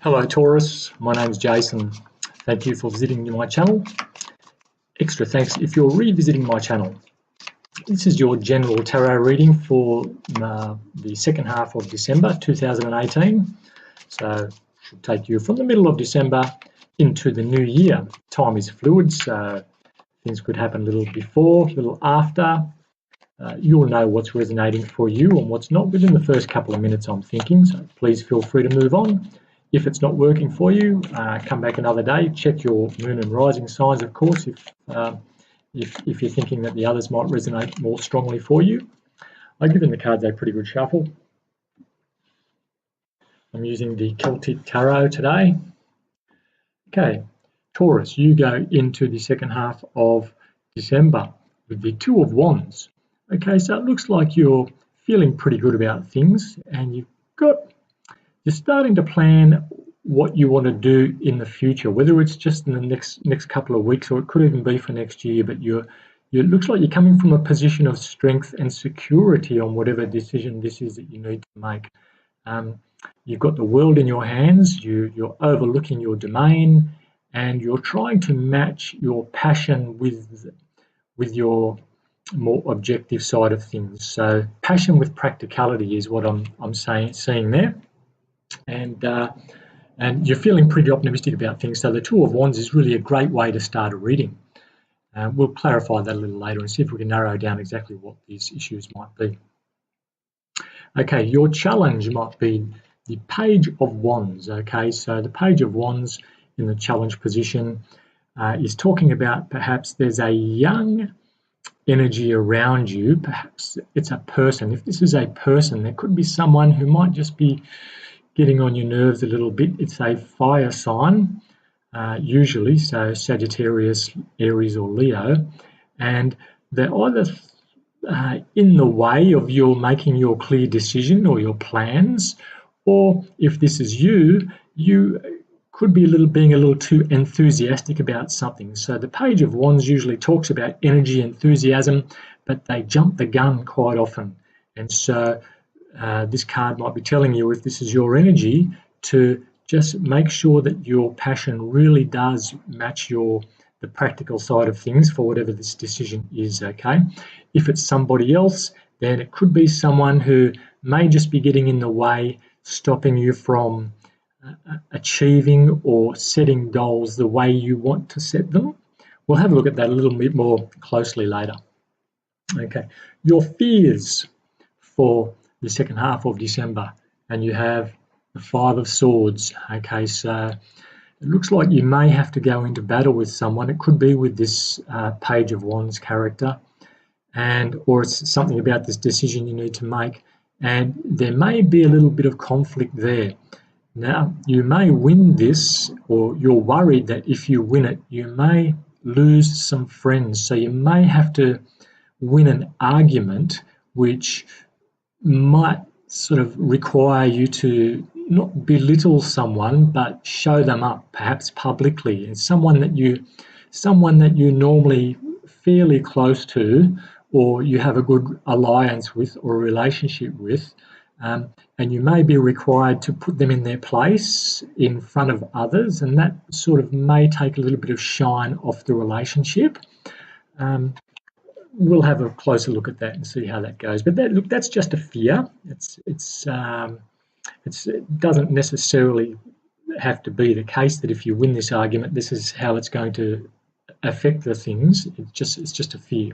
Hello Taurus, my name's Jason. Thank you for visiting my channel. Extra thanks if you're revisiting my channel. This is your general tarot reading for the second half of December 2018. So it should take you from the middle of December into the new year. Time is fluid, so things could happen a little before, a little after. You'll know what's resonating for you and what's not within the first couple of minutes, I'm thinking, so please feel free to move on. If it's not working for you, come back another day. Check your moon and rising signs, of course, if you're thinking that the others might resonate more strongly for you. I've given the cards a pretty good shuffle. I'm using the Celtic Tarot today. Okay, Taurus, you go into the second half of December with the Two of Wands. Okay, so it looks like you're feeling pretty good about things, and you're starting to plan what you want to do in the future, whether it's just in the next couple of weeks or it could even be for next year, but it looks like you're coming from a position of strength and security on whatever decision this is that you need to make. You've got the world in your hands, you're overlooking your domain, and you're trying to match your passion with your more objective side of things. So passion with practicality is what I'm seeing there. And you're feeling pretty optimistic about things. So the Two of Wands is really a great way to start a reading. We'll clarify that a little later and see if we can narrow down exactly what these issues might be. Okay, your challenge might be the Page of Wands. Okay, so the Page of Wands in the challenge position is talking about perhaps there's a young energy around you. Perhaps it's a person. If this is a person, there could be someone who might just be getting on your nerves a little bit. It's a fire sign, usually, so Sagittarius, Aries or Leo, and they're either in the way of your making your clear decision or your plans, or if this is you could be being a little too enthusiastic about something. So the Page of Wands usually talks about energy, enthusiasm, but they jump the gun quite often. And so this card might be telling you, if this is your energy, to just make sure that your passion really does match the practical side of things for whatever this decision is, okay? If it's somebody else, then it could be someone who may just be getting in the way, stopping you from achieving or setting goals the way you want to set them. We'll have a look at that a little bit more closely later. Okay, your fears for the second half of December, and you have the Five of Swords. Okay, so it looks like you may have to go into battle with someone. It could be with this Page of Wands character, or it's something about this decision you need to make, and there may be a little bit of conflict there. Now, you may win this, or you're worried that if you win it, you may lose some friends. So you may have to win an argument which might sort of require you to not belittle someone, but show them up, perhaps publicly. It's someone that you're normally fairly close to, or you have a good alliance with or relationship with, and you may be required to put them in their place in front of others, and that sort of may take a little bit of shine off the relationship. We'll have a closer look at that and see how that goes. But that's just a fear. It doesn't necessarily have to be the case that if you win this argument, this is how it's going to affect the things. It's just a fear.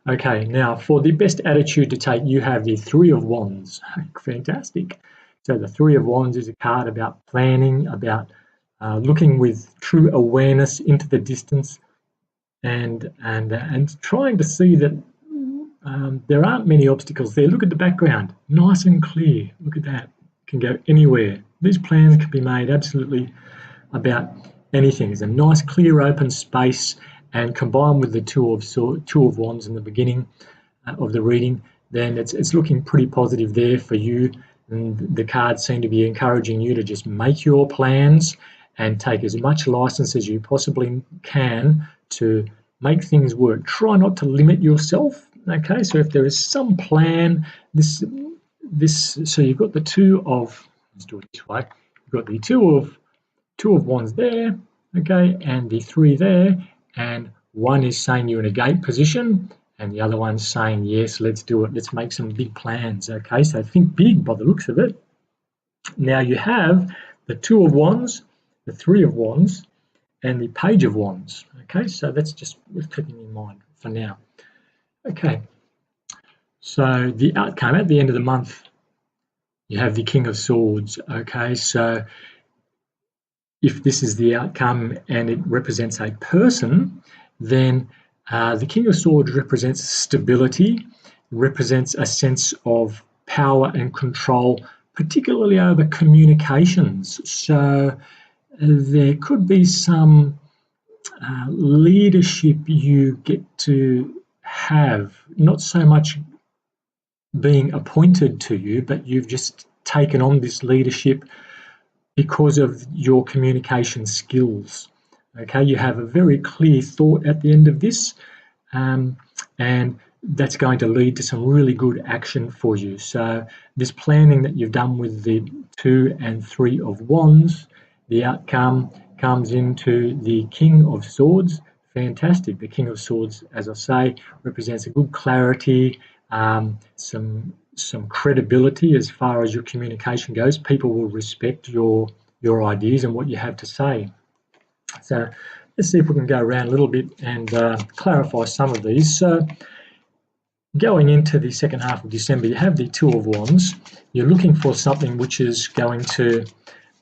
Okay, now for the best attitude to take, you have the Three of Wands. Fantastic. So the Three of Wands is a card about planning, about looking with true awareness into the distance, and trying to see that there aren't many obstacles there. Look at the background, nice and clear. Look at that, can go anywhere. These plans can be made absolutely about anything. There's a nice clear open space, and combined with the Two of Wands in the beginning of the reading, then it's looking pretty positive there for you. And the cards seem to be encouraging you to just make your plans and take as much license as you possibly can to make things work. Try not to limit yourself. Okay, so if there is some plan, so you've got the let's do it this way. got the two of wands there, okay, and the 3 there, and one is saying you're in a gate position, and the other one's saying, yes, let's do it. Let's make some big plans, okay? So think big by the looks of it. Now you have the 2 of wands, the 3 of wands, and the page of wands, okay? So that's just worth keeping in mind for now. Okay, so the outcome at the end of the month, you have the King of Swords, okay? So if this is the outcome and it represents a person, then the King of Swords represents stability, represents a sense of power and control, particularly over communications. So there could be some leadership you get to have, not so much being appointed to you, but you've just taken on this leadership because of your communication skills. Okay, you have a very clear thought at the end of this, and that's going to lead to some really good action for you. So this planning that you've done with the 2 and 3 of wands, the outcome comes into the King of Swords. Fantastic. The King of Swords, as I say, represents a good clarity, some credibility as far as your communication goes. People will respect your ideas and what you have to say. So let's see if we can go around a little bit and clarify some of these. So going into the second half of December, you have the 2 of wands. You're looking for something which is going to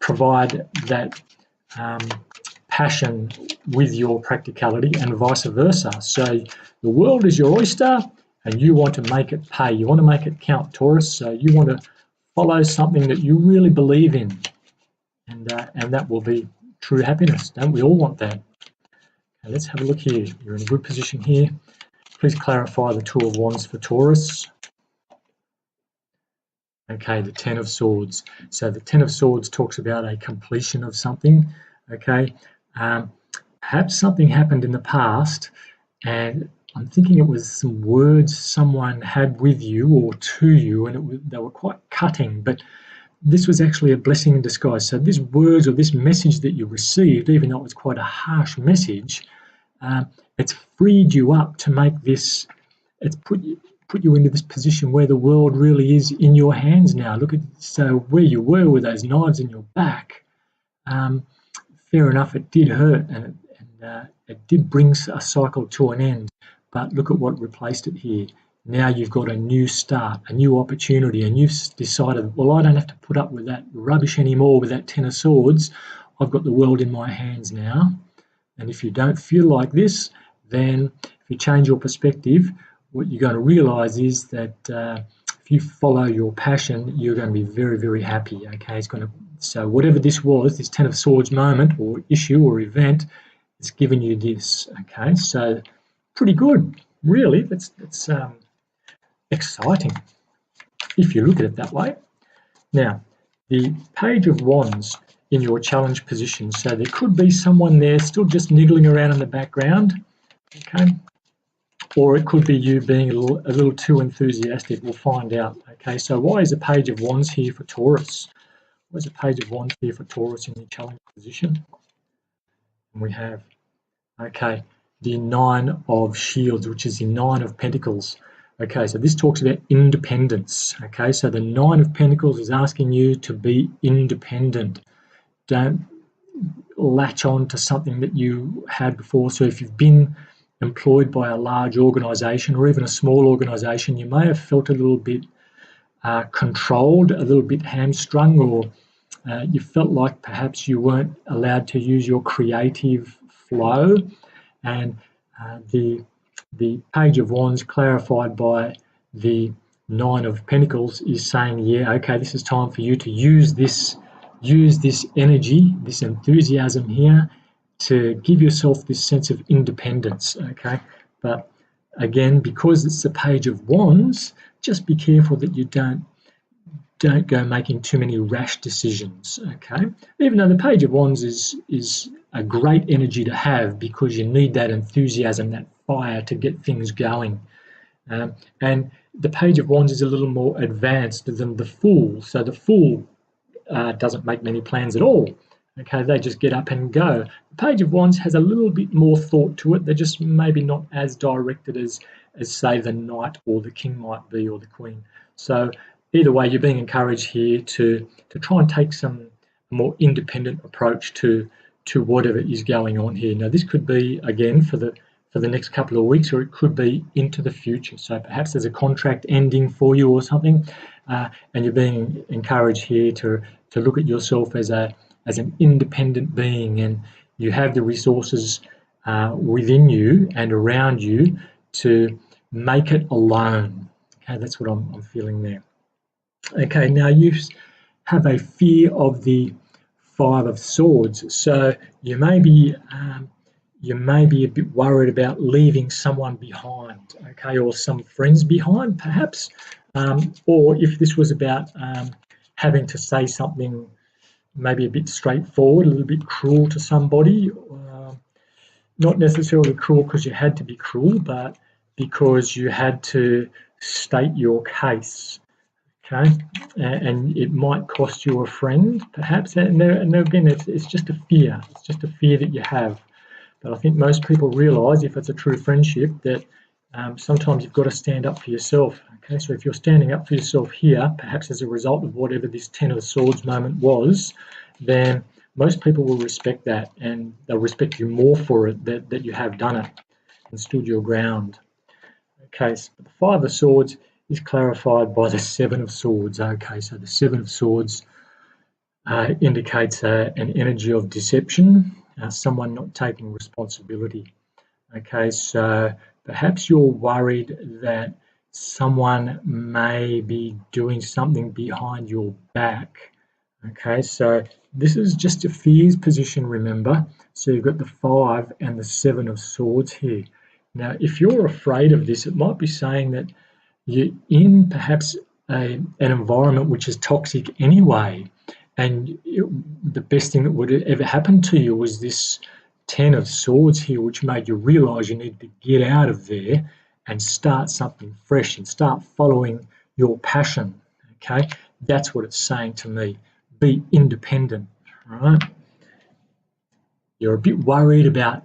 provide that passion with your practicality and vice versa. So the world is your oyster and you want to make it pay. You want to make it count, Taurus. So you want to follow something that you really believe in, and that will be true happiness. Don't we all want that? Okay, let's have a look here. You're in a good position here. Please clarify the 2 of wands for Taurus. Okay, the 10 of swords. So the 10 of swords talks about a completion of something. Okay, perhaps something happened in the past, and I'm thinking it was some words someone had with you or to you, and they were quite cutting, but this was actually a blessing in disguise. So these words or this message that you received, even though it was quite a harsh message, it's freed you up to make this, it's put you into this position where the world really is in your hands now. Look at, so where you were with those knives in your back, fair enough, it did hurt, and it did bring a cycle to an end, but look at what replaced it here. Now you've got a new start, a new opportunity, and you've decided, well, I don't have to put up with that rubbish anymore with that 10 of swords. I've got the world in my hands now. And if you don't feel like this, then if you change your perspective, what you're going to realize is that if you follow your passion, you're going to be very, very happy. Okay, so whatever this was, this 10 of swords moment or issue or event, it's given you this. Okay, so pretty good, really. That's exciting if you look at it that way. Now, the page of wands in your challenge position. So there could be someone there still just niggling around in the background, okay? Or it could be you being a little too enthusiastic. We'll find out, okay? So why is a page of wands here for Taurus? Why is a page of wands here for Taurus in the challenge position? And we have, okay, the 9 of shields, which is the 9 of pentacles. Okay, so this talks about independence. Okay, so the 9 of pentacles is asking you to be independent. Don't latch on to something that you had before. So if you've been employed by a large organisation or even a small organisation, you may have felt a little bit controlled, a little bit hamstrung, or you felt like perhaps you weren't allowed to use your creative flow. And the page of wands clarified by the 9 of pentacles is saying, yeah, okay, this is time for you to use this energy, this enthusiasm here, to give yourself this sense of independence. Okay, but again, because it's the page of wands, just be careful that you don't go making too many rash decisions. Okay, even though the page of wands is a great energy to have, because you need that enthusiasm, that fire to get things going. And the page of wands is a little more advanced than the fool. So the fool doesn't make many plans at all. Okay, they just get up and go. The Page of Wands has a little bit more thought to it. They're just maybe not as directed as say the Knight or the King might be, or the Queen. So either way, you're being encouraged here to try and take some more independent approach to whatever is going on here. Now, this could be, again, for the next couple of weeks, or it could be into the future. So perhaps there's a contract ending for you or something, and you're being encouraged here to look at yourself as an independent being, and you have the resources within you and around you to make it alone. Okay, that's what I'm feeling there. Okay, now you have a fear of the Five of Swords, so you may be a bit worried about leaving someone behind, okay, or some friends behind, perhaps, or if this was about having to say something maybe a bit straightforward, a little bit cruel to somebody, not necessarily cruel because you had to be cruel, but because you had to state your case. Okay, and it might cost you a friend, perhaps. And again, it's just a fear. It's just a fear that you have. But I think most people realise, if it's a true friendship, that sometimes you've got to stand up for yourself. Okay, so if you're standing up for yourself here, perhaps as a result of whatever this Ten of Swords moment was, then most people will respect that, and they'll respect you more for it, that you have done it and stood your ground. Okay, so the Five of Swords is clarified by the Seven of Swords. Okay, so the Seven of Swords indicates an energy of deception, someone not taking responsibility. Okay, so perhaps you're worried that someone may be doing something behind your back. Okay, so this is just a fears position, remember. So you've got the Five and the Seven of Swords here. Now, if you're afraid of this, it might be saying that you're in perhaps an environment which is toxic anyway, and the best thing that would ever happen to you was this Ten of Swords here, which made you realise you need to get out of there and start something fresh and start following your passion. Okay, that's what it's saying to me. Be independent, right? You're a bit worried about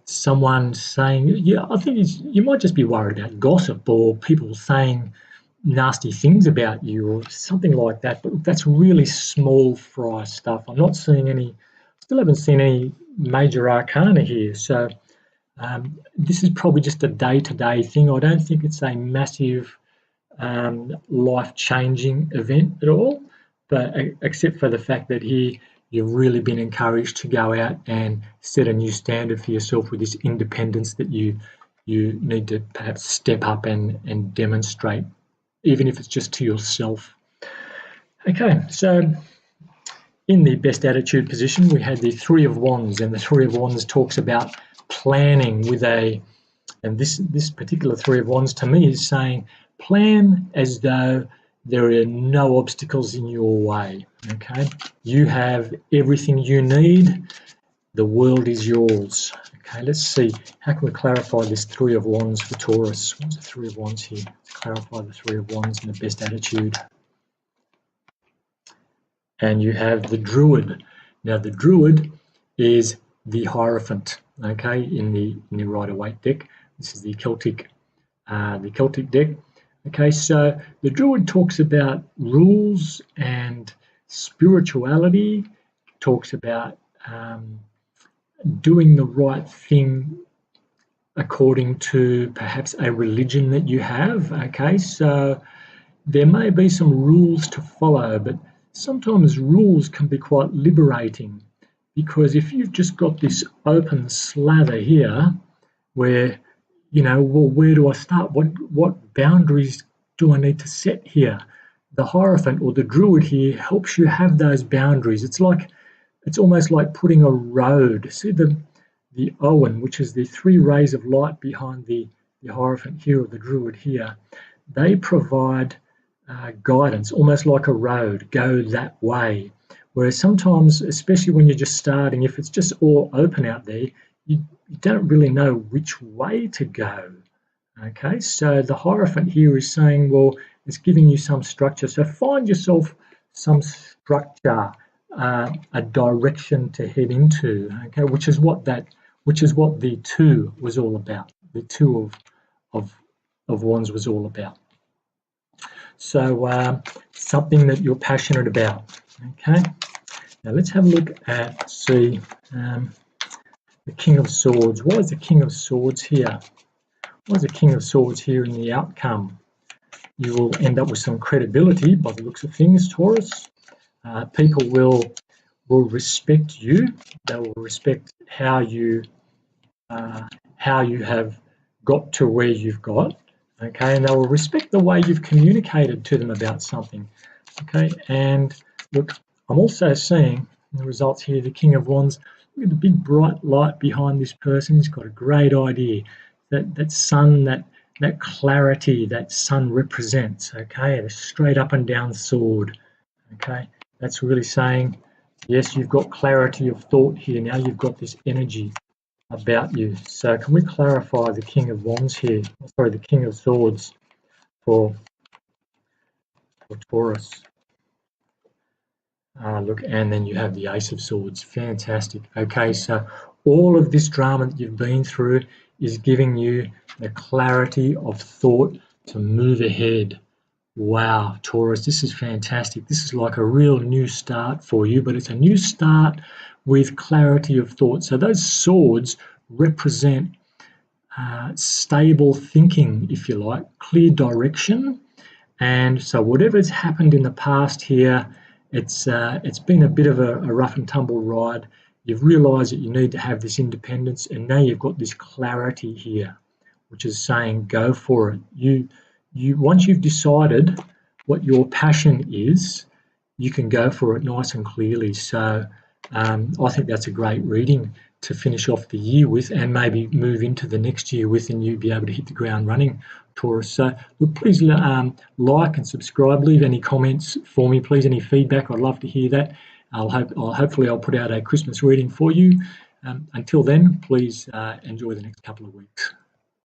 someone saying, yeah, I think you might just be worried about gossip or people saying nasty things about you or something like that. But that's really small fry stuff. I'm not seeing any, still haven't seen any major arcana here. So this is probably just a day-to-day thing. I don't think it's a massive life-changing event at all, but except for the fact that here you've really been encouraged to go out and set a new standard for yourself with this independence that you need to perhaps step up and demonstrate, even if it's just to yourself. Okay, so in the best attitude position, we had the Three of Wands, and the Three of Wands talks about planning with and this particular Three of Wands to me is saying, plan as though there are no obstacles in your way, okay? You have everything you need. The world is yours. Okay, let's see. How can we clarify this Three of Wands for Taurus? What's the Three of Wands here? Let's clarify the Three of Wands and the best attitude. And you have the Druid. Now, the Druid is the Hierophant, okay, in the Rider-Waite deck. This is the Celtic deck. Okay, so the Druid talks about rules and spirituality, talks about doing the right thing according to perhaps a religion that you have. Okay, so there may be some rules to follow, but sometimes rules can be quite liberating, because if you've just got this open slather here where, well, where do I start? What boundaries do I need to set here? The Hierophant or the Druid here helps you have those boundaries. It's almost like putting a road. See the Owen, which is the three rays of light behind the Hierophant here, or the Druid here. They provide guidance, almost like a road. Go that way. Whereas sometimes, especially when you're just starting, if it's just all open out there, you don't really know which way to go. Okay, so the Hierophant here is saying, well, it's giving you some structure. So find yourself some structure, a direction to head into, okay, which is what the two was all about. The two of wands was all about. So something that you're passionate about, okay. Now let's have a look at, see, the King of Swords. Why is the King of Swords here? Why is the King of Swords here in the outcome? You will end up with some credibility by the looks of things, Taurus. People will respect you. They will respect how you have got to where you've got, okay, and they will respect the way you've communicated to them about something, okay. And look, I'm also seeing the results here, the King of Wands. Look at the big bright light behind this person. He's got a great idea. That sun, that clarity that sun represents, okay, a straight up and down sword, okay. That's really saying, yes, you've got clarity of thought here. Now you've got this energy about you. So can we clarify the King of Wands here? Sorry, the King of Swords for Taurus. Look, and then you have the Ace of Swords. Fantastic. Okay, so all of this drama that you've been through is giving you the clarity of thought to move ahead. Wow, Taurus, this is fantastic. This is like a real new start for you, but it's a new start with clarity of thought. So those swords represent stable thinking, if you like, clear direction. And so whatever's happened in the past here, it's been a bit of a rough and tumble ride. You've realised that you need to have this independence, and now you've got this clarity here, which is saying go for it. You once you've decided what your passion is, you can go for it nice and clearly. So I think that's a great reading to finish off the year with, and maybe move into the next year with, and you'll be able to hit the ground running, Taurus. So look, please like and subscribe. Leave any comments for me, please. Any feedback, I'd love to hear that. Hopefully I'll put out a Christmas reading for you. Until then, please enjoy the next couple of weeks.